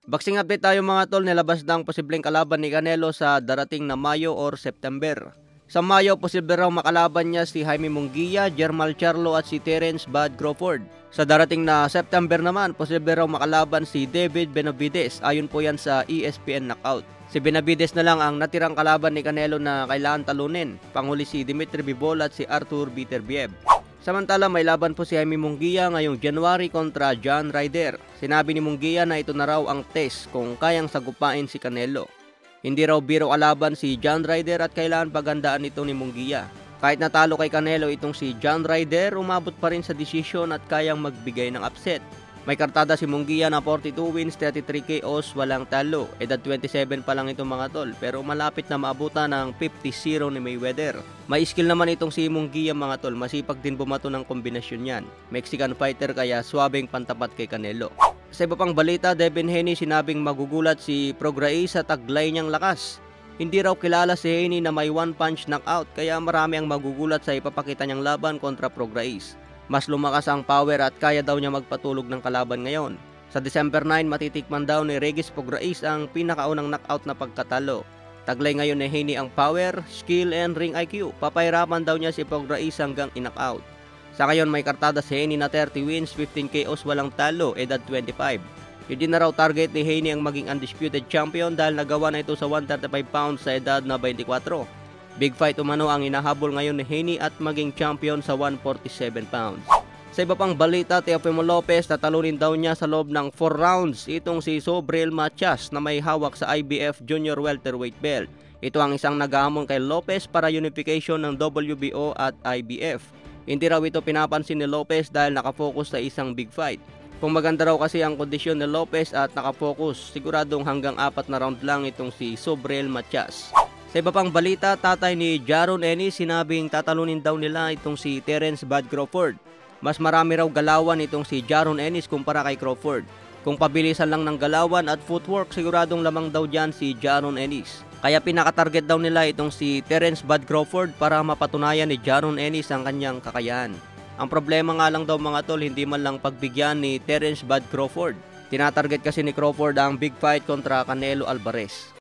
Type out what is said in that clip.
Boxing update tayo mga tol, nilabas na ang posibleng kalaban ni Canelo sa darating na Mayo or September. Sa Mayo, posible raw makalaban niya si Jaime Munguia, Jermall Charlo at si Terence Bud Crawford. Sa darating na September naman, posible raw makalaban si David Benavides, ayon po yan sa ESPN Knockout. Si Benavides na lang ang natirang kalaban ni Canelo na kailangan talunin, panghuli si Dimitri Bivol at si Artur Beterbiev. Samantala, may laban po si Jaime Munguia ngayong January kontra John Ryder. Sinabi ni Munguia na ito na raw ang test kung kayang sagupain si Canelo. Hindi raw biro kalaban si John Ryder at kailangan pagandaan ito ni Munguia. Kahit natalo kay Canelo itong si John Ryder, umabot pa rin sa desisyon at kayang magbigay ng upset. May kartada si Munguia na 42 wins, 33 KOs, walang talo. Edad 27 pa lang itong mga tol, pero malapit na maabutan ng 50-0 ni Mayweather. May skill naman itong si Munguia mga tol, masipag din bumato ng kombinasyon yan. Mexican fighter kaya swabing pantapat kay Canelo. Sa iba pang balita, Devin Haney sinabing magugulat si Prograis sa taglay niyang lakas. Hindi raw kilala si Haney na may one-punch knockout, kaya marami ang magugulat sa ipapakita niyang laban kontra Prograis. Mas lumakas ang power at kaya daw niya magpatulog ng kalaban ngayon. Sa December 9, matitikman daw ni Regis Prograis ang pinakaunang knockout na pagkatalo. Taglay ngayon ni Haney ang power, skill and ring IQ. Papahirapan daw niya si Prograis hanggang in-knockout. Sa ngayon may kartada si Haney na 30 wins, 15 KOs, walang talo, edad 25. Hindi na raw target ni Haney ang maging undisputed champion dahil nagawa na ito sa 135 pounds sa edad na 24. Big fight umano ang inahabol ngayon ni Haney at maging champion sa 147 pounds. Sa iba pang balita, Teofimo Lopez tatalunin daw niya sa loob ng 4 rounds itong si Subriel Matias na may hawak sa IBF Junior Welterweight belt. Ito ang isang naghahamon kay Lopez para unification ng WBO at IBF. Hindi raw ito pinapansin ni Lopez dahil nakafocus sa isang big fight. Kung maganda raw kasi ang kondisyon ni Lopez at nakafocus, siguradong hanggang 4 na round lang itong si Subriel Matias. Sa iba pang balita, tatay ni Jaron Ennis sinabing tatalunin daw nila itong si Terence Bud Crawford. Mas marami raw galawan itong si Jaron Ennis kumpara kay Crawford. Kung pabilisan lang ng galawan at footwork, siguradong lamang daw dyan si Jaron Ennis. Kaya pinakatarget daw nila itong si Terence Bud Crawford para mapatunayan ni Jaron Ennis ang kanyang kakayahan. Ang problema nga lang daw mga tol, hindi man lang pagbigyan ni Terence Bud Crawford. Tinatarget kasi ni Crawford ang big fight kontra Canelo Alvarez.